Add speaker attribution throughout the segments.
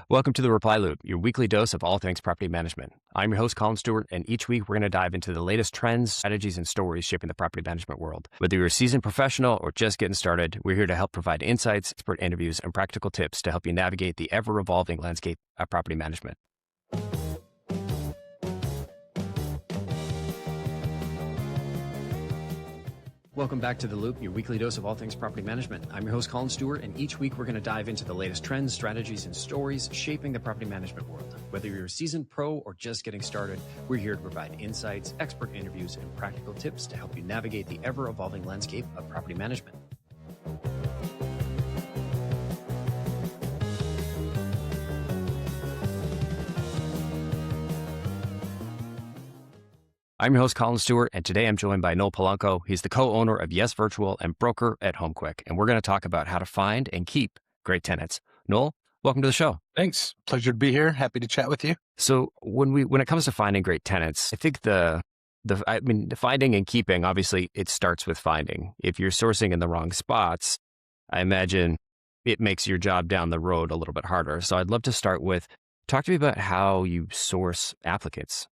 Speaker 1: Welcome to the Reply Loop, your weekly dose of all things property management. I'm your host, Colin Stewart, and each week we're going to dive into the latest trends, strategies, and stories shaping the property management world. Whether you're a seasoned professional or just getting started, we're here to help provide insights, expert interviews, and practical tips to help you navigate the ever-evolving landscape of property management. Welcome back to The Loop, your weekly dose of all things property management. I'm your host, Colin Stewart, and each week we're going to dive into the latest trends, strategies, and stories shaping the property management world. Whether you're a seasoned pro or just getting started, we're here to provide insights, expert interviews, and practical tips to help you navigate the ever-evolving landscape of property management. I'm your host, Colin Stewart, and today I'm joined by Noel Pulanco. He's the co-owner of Yes Virtual and broker at HomeQuick, and we're going to talk about how to find and keep great tenants. Noel, welcome to the show.
Speaker 2: Thanks. Pleasure to be here. Happy to chat with you.
Speaker 1: So when it comes to finding great tenants, I think the finding and keeping, obviously it starts with finding. If you're sourcing in the wrong spots, I imagine it makes your job down the road a little bit harder. So I'd love to start with, talk to me about how you source applicants.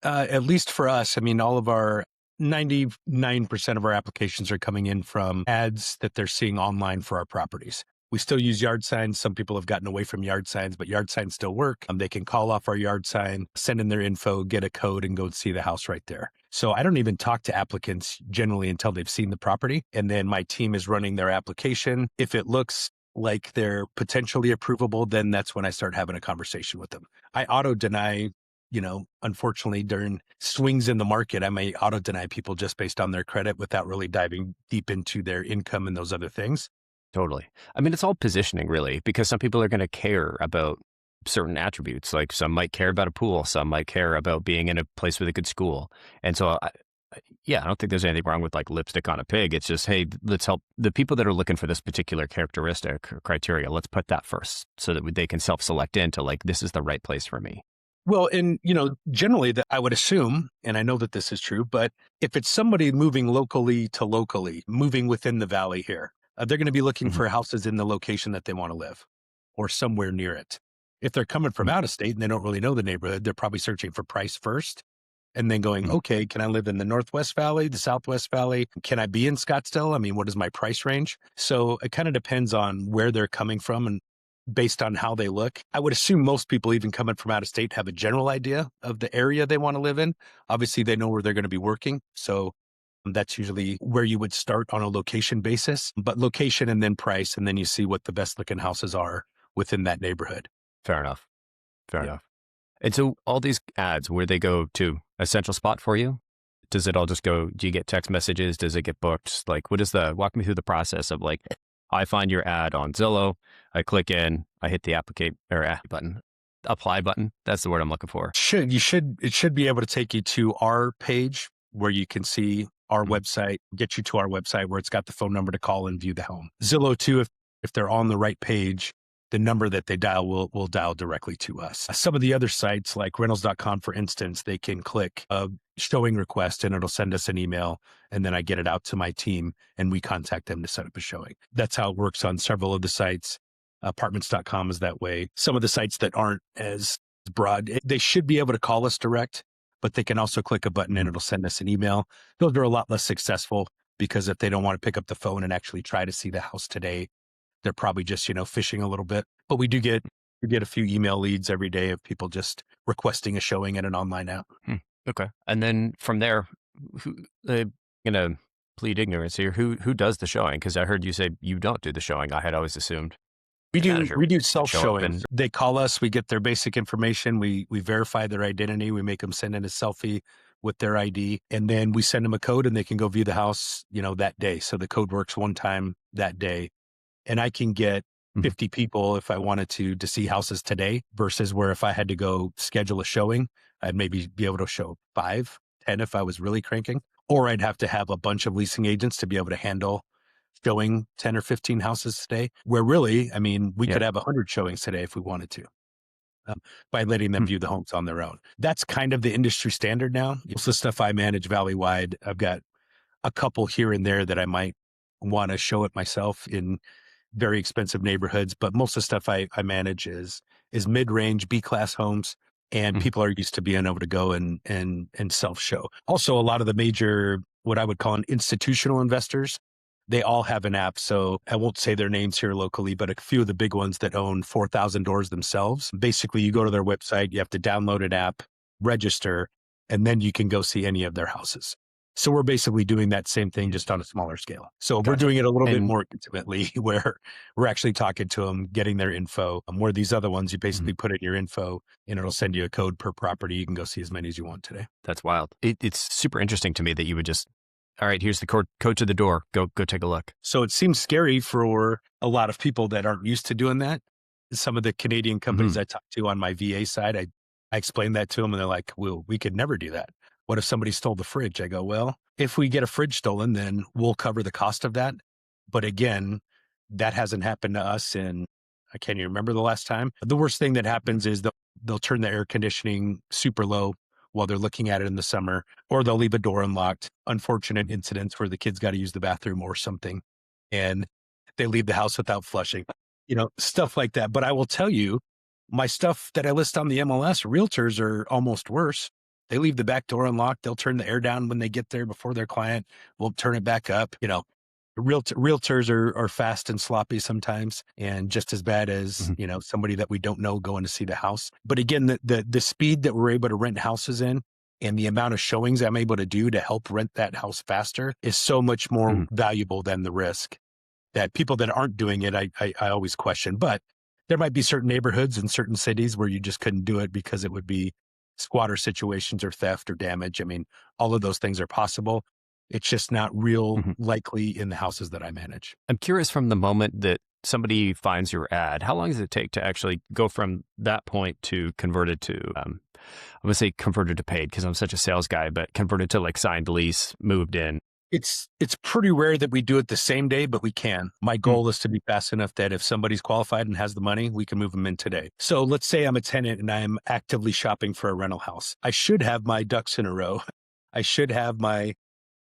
Speaker 2: At least for us, all of our 99% of our applications are coming in from ads that they're seeing online for our properties. We still use yard signs. Some people have gotten away from yard signs, but yard signs still work. They can call off our yard sign, send in their info, get a code, and go see the house right there. So I don't even talk to applicants generally until they've seen the property. And then my team is running their application. If it looks like they're potentially approvable, then that's when I start having a conversation with them. I auto deny. Unfortunately, during swings in the market, I may auto deny people just based on their credit without really diving deep into their income and those other things.
Speaker 1: Totally. It's all positioning really, because some people are going to care about certain attributes. Like some might care about a pool, some might care about being in a place with a good school. And so, I don't think there's anything wrong with like lipstick on a pig. It's just, hey, let's help the people that are looking for this particular characteristic or criteria. Let's put that first so that they can self-select into like, this is the right place for me.
Speaker 2: Well, and, generally that I would assume, and I know that this is true, but if it's somebody moving locally to locally, moving within the valley here, they're going to be looking for houses in the location that they want to live or somewhere near it. If they're coming from out of state and they don't really know the neighborhood, they're probably searching for price first and then going, okay, can I live in the Northwest Valley, the Southwest Valley? Can I be in Scottsdale? What is my price range? So it kind of depends on where they're coming from and based on how they look. I would assume most people, even coming from out of state, have a general idea of the area they want to live in. Obviously, they know where they're going to be working. So that's usually where you would start on a location basis, but location and then price, and then you see what the best looking houses are within that neighborhood.
Speaker 1: Fair enough. And so all these ads, where they go to a central spot for you? Does it all just go, do you get text messages? Does it get booked? Like, walk me through the process of like, I find your ad on Zillow. I click in, I hit the apply button. That's the word I'm looking for.
Speaker 2: It should be able to take you to our page where you can see our website, get you to our website where it's got the phone number to call and view the home. Zillow too, if they're on the right page, the number that they dial will dial directly to us. Some of the other sites like rentals.com, for instance, they can click a showing request and it'll send us an email, and then I get it out to my team and we contact them to set up a showing. That's how it works on several of the sites. Apartments.com is that way. Some of the sites that aren't as broad, they should be able to call us direct, but they can also click a button and it'll send us an email. Those are a lot less successful because if they don't want to pick up the phone and actually try to see the house today, they're probably just, fishing a little bit. But we get a few email leads every day of people just requesting a showing in an online app.
Speaker 1: Okay. And then from there, I'm going to plead ignorance here. Who does the showing? Because I heard you say you don't do the showing. I had always assumed.
Speaker 2: We do self-showing. They call us, we get their basic information. We verify their identity. We make them send in a selfie with their ID, and then we send them a code and they can go view the house, that day. So the code works one time that day. And I can get 50 people if I wanted to see houses today versus where if I had to go schedule a showing, I'd maybe be able to show 5, 10 if I was really cranking, or I'd have to have a bunch of leasing agents to be able to handle showing 10 or 15 houses today, where really, we could have 100 showings today if we wanted to, by letting them view the homes on their own. That's kind of the industry standard now. Most of the stuff I manage valley-wide, I've got a couple here and there that I might want to show it myself in very expensive neighborhoods, but most of the stuff I manage is mid-range B-class homes, and
Speaker 1: Mhm.
Speaker 2: people are used to being able to go and self-show. Also, a lot of the major, what I would call an institutional investors, they all have an app. So I won't say their names here locally, but a few of the big ones that own 4,000 doors themselves. Basically, you go to their website, you have to download an app, register, and then you can go see any of their houses. So we're basically doing that same thing just on a smaller scale. So we're
Speaker 1: Gotcha.
Speaker 2: doing it a little bit
Speaker 1: And
Speaker 2: more intimately where we're actually talking to them, getting their info. Where these other ones, you
Speaker 1: Mhm.
Speaker 2: basically put in your info and it'll send you a code per property. You can go see as many as you want today.
Speaker 1: That's wild. It's super interesting to me that you would just, all right, here's the code to the door. Go take a look.
Speaker 2: So it seems scary for a lot of people that aren't used to doing that. Some of the Canadian companies
Speaker 1: Mhm.
Speaker 2: I talked to on my VA side, I explained that to them and they're like, well, we could never do that. What if somebody stole the fridge? I go, well, if we get a fridge stolen, then we'll cover the cost of that. But again, that hasn't happened to us in, I can't even remember the last time. The worst thing that happens is they'll turn the air conditioning super low while they're looking at it in the summer, or they'll leave a door unlocked. Unfortunate incidents where the kids got to use the bathroom or something, and they leave the house without flushing, stuff like that. But I will tell you, my stuff that I list on the MLS, realtors are almost worse. They leave the back door unlocked. They'll turn the air down when they get there before their client will turn it back up. Realtors are fast and sloppy sometimes, and just as bad as,
Speaker 1: Mhm.
Speaker 2: somebody that we don't know going to see the house. But again, the speed that we're able to rent houses in and the amount of showings I'm able to do to help rent that house faster is so much more
Speaker 1: Mhm.
Speaker 2: valuable than the risk that people that aren't doing it, I always question. But there might be certain neighborhoods in certain cities where you just couldn't do it because it would be squatter situations or theft or damage. I mean, all of those things are possible. It's just not real
Speaker 1: Mhm.
Speaker 2: likely in the houses that I manage.
Speaker 1: I'm curious, from the moment that somebody finds your ad, how long does it take to actually go from that point to converted to, I'm gonna say converted to paid because I'm such a sales guy, but converted to like signed lease, moved in.
Speaker 2: It's pretty rare that we do it the same day, but we can. My
Speaker 1: Hmm.
Speaker 2: goal is to be fast enough that if somebody's qualified and has the money, we can move them in today. So let's say I'm a tenant and I'm actively shopping for a rental house. I should have my ducks in a row. I should have my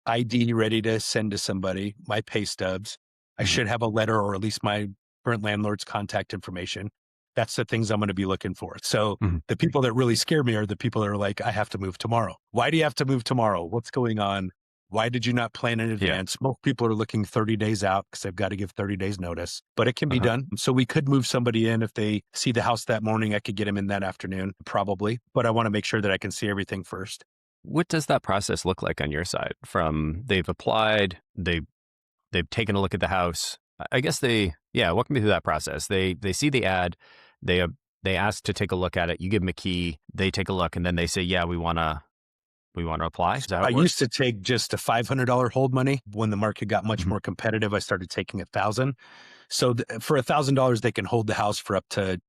Speaker 2: ID ready to send to somebody, my pay stubs. I
Speaker 1: Hmm.
Speaker 2: should have a letter or at least my current landlord's contact information. That's the things I'm going to be looking for. So
Speaker 1: Hmm.
Speaker 2: the people that really scare me are the people that are like, I have to move tomorrow. Why do you have to move tomorrow? What's going on? Why did you not plan in
Speaker 1: Yeah.
Speaker 2: advance? Most people are looking 30 days out because they've got to give 30 days notice, but it can be
Speaker 1: Uh-huh.
Speaker 2: done. So we could move somebody in if they see the house that morning. I could get them in that afternoon, probably, but I want to make sure that I can see everything first.
Speaker 1: What does that process look like on your side? From they've applied, they've taken a look at the house. I guess yeah, walk me through that process. They see the ad, they uh, they ask to take a look at it. You give them a key, they take a look, and then they say, yeah, we wanna apply. Is that how
Speaker 2: I
Speaker 1: it
Speaker 2: used
Speaker 1: works?
Speaker 2: to take just a $500 hold money. When the market got much
Speaker 1: Mhm.
Speaker 2: more competitive, I started taking 1,000. So for $1,000, they can hold the house for up to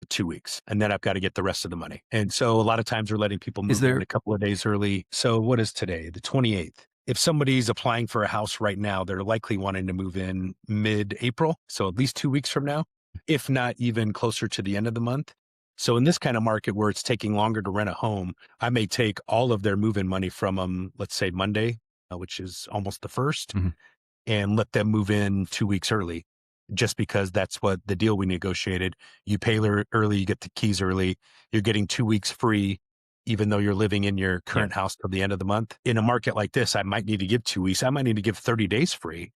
Speaker 2: 2 weeks, and then I've got to get the rest of the money. And so a lot of times we're letting people
Speaker 1: Is
Speaker 2: move in
Speaker 1: there?
Speaker 2: a couple of days early. So what is today? The 28th. If somebody's applying for a house right now, they're likely wanting to move in mid-April. So at least 2 weeks from now, if not even closer to the end of the month. So in this kind of market where it's taking longer to rent a home, I may take all of their move-in money from them, let's say Monday, which is almost the first,
Speaker 1: Mhm.
Speaker 2: and let them move in 2 weeks early, just because that's what the deal we negotiated. You pay early, you get the keys early, you're getting 2 weeks free, even though you're living in your
Speaker 1: Yeah.
Speaker 2: current house till the end of the month. In a market like this, I might need to give 2 weeks. I might need to give 30 days free.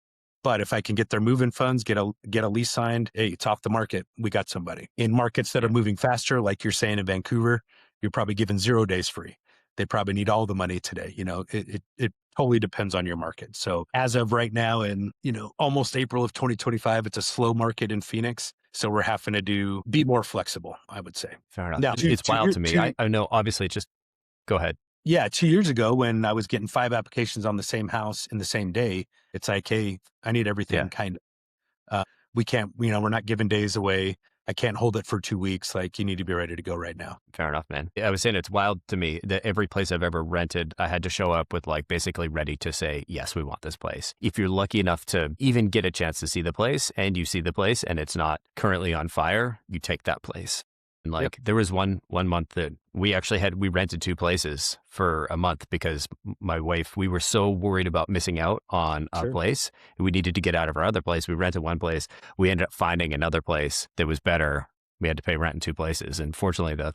Speaker 2: But if I can get their moving funds, get a lease signed, hey, it's off the market. We got somebody. In markets that are
Speaker 1: Yeah.
Speaker 2: moving faster, like you're saying in Vancouver, you're probably giving 0 days free. They probably need all the money today. It totally depends on your market. So as of right now, in almost April of 2025, it's a slow market in Phoenix. So we're having to be more flexible, I would say.
Speaker 1: Fair enough.
Speaker 2: Now,
Speaker 1: It's wild to me. I know, obviously, it's just go ahead.
Speaker 2: yeah, 2 years ago when I was getting 5 applications on the same house in the same day, it's like, hey, I need
Speaker 1: Yeah.
Speaker 2: everything kind of. We can't, we're not giving days away. I can't hold it for 2 weeks. Like, you need to be ready to go right now.
Speaker 1: Fair enough, man. I was saying it's wild to me that every place I've ever rented, I had to show up with like basically ready to say, yes, we want this place. If you're lucky enough to even get a chance to see the place and you see the place and it's not currently on fire, you take that place. And
Speaker 2: Yep.
Speaker 1: like there was one month that we rented two places for a month because my wife, we were so worried about missing out on a
Speaker 2: Sure.
Speaker 1: place. We needed to get out of our other place. We rented one place. We ended up finding another place that was better. We had to pay rent in two places. And fortunately, the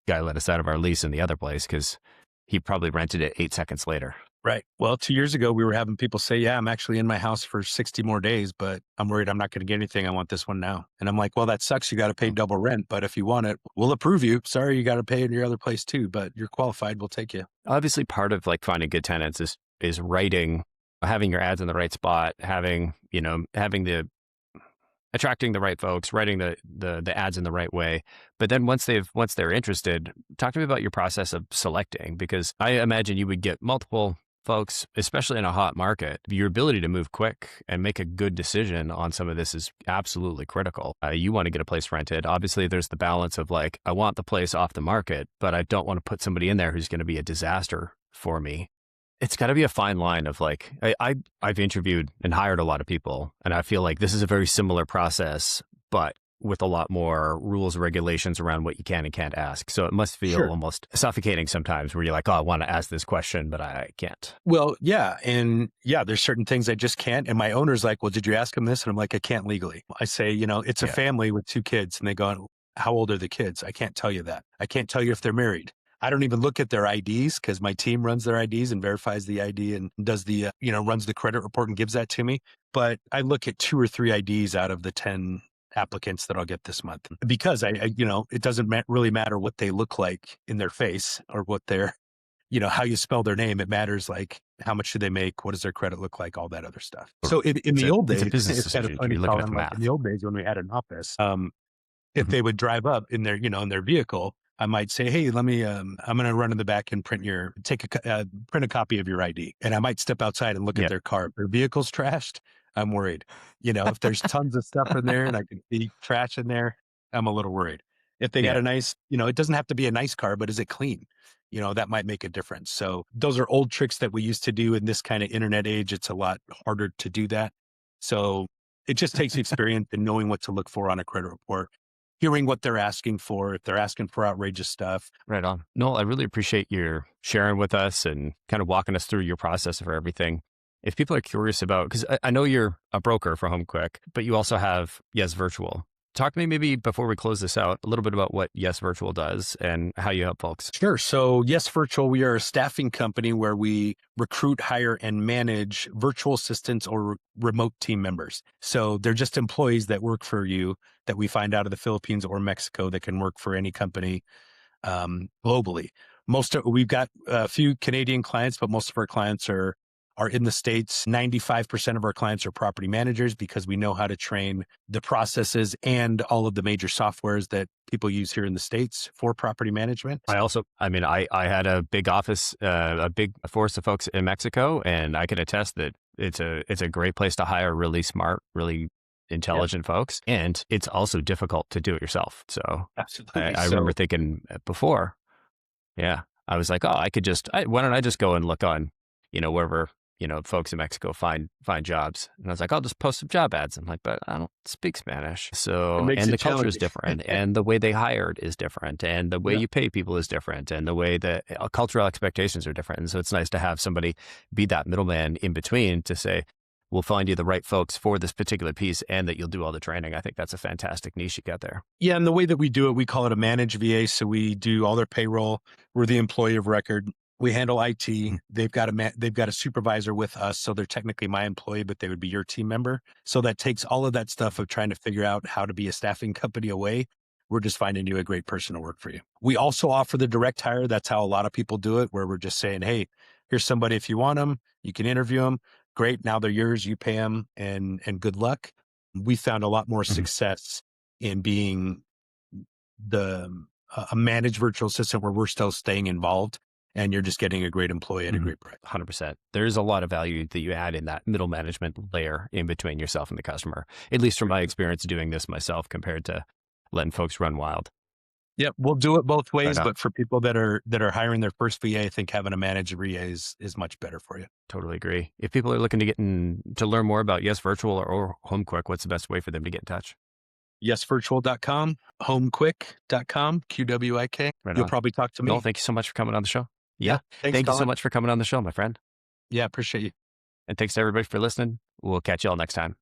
Speaker 1: guy let us out of our lease in the other place because he probably rented it 8 seconds later.
Speaker 2: Right. Well, 2 years ago, we were having people say, yeah, I'm actually in my house for 60 more days, but I'm worried I'm not going to get anything. I want this one now. And I'm like, well, that sucks. You got to pay
Speaker 1: Mm.
Speaker 2: double rent. But if you want it, we'll approve you. Sorry, you got to pay in your other place too, but you're qualified. We'll take you.
Speaker 1: Obviously, part of like finding good tenants is writing, having your ads in the right spot, having the attracting the right folks, writing the ads in the right way. But then once they're interested, talk to me about your process of selecting, because I imagine you would get multiple folks, especially in a hot market. Your ability to move quick and make a good decision on some of this is absolutely critical. You want to get a place rented. Obviously, there's the balance of like, I want the place off the market, but I don't want to put somebody in there who's going to be a disaster for me. It's got to be a fine line of like, I've interviewed and hired a lot of people, and I feel like this is a very similar process, but with a lot more rules and regulations around what you can and can't ask. So it must feel
Speaker 2: Sure.
Speaker 1: almost suffocating sometimes where you're like, oh, I want to ask this question, but I can't.
Speaker 2: Well, yeah. And yeah, there's certain things I just can't. And my owner's like, well, did you ask him this? And I'm like, I can't legally. I say, it's a
Speaker 1: Yeah.
Speaker 2: family with 2 kids. And they go, how old are the kids? I can't tell you that. I can't tell you if they're married. I don't even look at their IDs because my team runs their IDs and verifies the ID and does the, runs the credit report and gives that to me. But I look at 2 or 3 IDs out of the 10 applicants that I'll get this month because it doesn't really matter what they look like in their face or what they're, how you spell their name. It matters like how much do they make? What does their credit look like? All that other stuff. So in the old
Speaker 1: It's
Speaker 2: days,
Speaker 1: a business
Speaker 2: it's kind of
Speaker 1: decision.
Speaker 2: funny,
Speaker 1: You're looking at
Speaker 2: Colin,
Speaker 1: the
Speaker 2: like in
Speaker 1: math.
Speaker 2: the old days when we had an office, if
Speaker 1: Mhm.
Speaker 2: they would drive up in their, in their vehicle, I might say, hey, let me, I'm going to run in the back and print a copy of your ID. And I might step outside and look at
Speaker 1: Yeah.
Speaker 2: their car. If their vehicle's trashed, I'm worried. If there's tons of stuff in there and I can see trash in there, I'm a little worried. If they got
Speaker 1: Yeah.
Speaker 2: a nice, it doesn't have to be a nice car, but is it clean? That might make a difference. So those are old tricks that we used to do in this kind of internet age. It's a lot harder to do that. So it just takes experience and knowing what to look for on a credit report, hearing what they're asking for, if they're asking for outrageous stuff.
Speaker 1: Right on. Noel, I really appreciate your sharing with us and kind of walking us through your process for everything. If people are curious about, because I know you're a broker for HomeQuick, but you also have Yes Virtual. Talk to me maybe before we close this out, a little bit about what Yes Virtual does and how you help folks.
Speaker 2: Sure. So Yes Virtual, we are a staffing company where we recruit, hire, and manage virtual assistants or remote team members. So they're just employees that work for you that we find out of the Philippines or Mexico that can work for any company globally. We've got a few Canadian clients, but most of our clients are in the States. 95% of our clients are property managers because we know how to train the processes and all of the major softwares that people use here in the States for property management.
Speaker 1: I had a big office, a big force of folks in Mexico, and I can attest that it's a great place to hire really smart, really intelligent folks. And it's also difficult to do it yourself. So
Speaker 2: Absolutely.
Speaker 1: I remember thinking before, yeah, I was like, oh, why don't I just go and look on, wherever, folks in Mexico find jobs. And I was like, I'll just post some job ads. I'm like, but I don't speak Spanish. So,
Speaker 2: makes
Speaker 1: and
Speaker 2: it
Speaker 1: the culture is
Speaker 2: challenging.
Speaker 1: different and the way they hired is different and the way you pay people is different and the way that cultural expectations are different. And so it's nice to have somebody be that middleman in between to say, we'll find you the right folks for this particular piece and that you'll do all the training. I think that's a fantastic niche you got there.
Speaker 2: Yeah, and the way that we do it, we call it a managed VA. So we do all their payroll. We're the employee of record. We handle IT. They've got a supervisor with us, so they're technically my employee, but they would be your team member. So that takes all of that stuff of trying to figure out how to be a staffing company away. We're just finding you a great person to work for you. We also offer the direct hire. That's how a lot of people do it, where we're just saying, hey, here's somebody. If you want them, you can interview them. Great. Now they're yours. You pay them and good luck. We found a lot more success in being a managed virtual assistant where we're still staying involved and you're just getting a great employee at a great price.
Speaker 1: 100%. There's a lot of value that you add in that middle management layer in between yourself and the customer, at least from my experience doing this myself compared to letting folks run wild.
Speaker 2: Yep. We'll do it both ways,
Speaker 1: on.
Speaker 2: but for people that are hiring their first VA, I think having a managed VA is much better for you.
Speaker 1: Totally agree. If people are looking to learn more about Yes Virtual or HomeQuick, what's the best way for them to get in touch?
Speaker 2: yesvirtual.com, homequick.com, QWIK.
Speaker 1: Right
Speaker 2: You'll
Speaker 1: on.
Speaker 2: probably talk to me.
Speaker 1: Noel, thank you so much for coming on the show. Yeah.
Speaker 2: Thanks,
Speaker 1: Thank you so
Speaker 2: Colin.
Speaker 1: much for coming on the show, my friend.
Speaker 2: Yeah, appreciate you.
Speaker 1: And thanks to everybody for listening. We'll catch you all next time.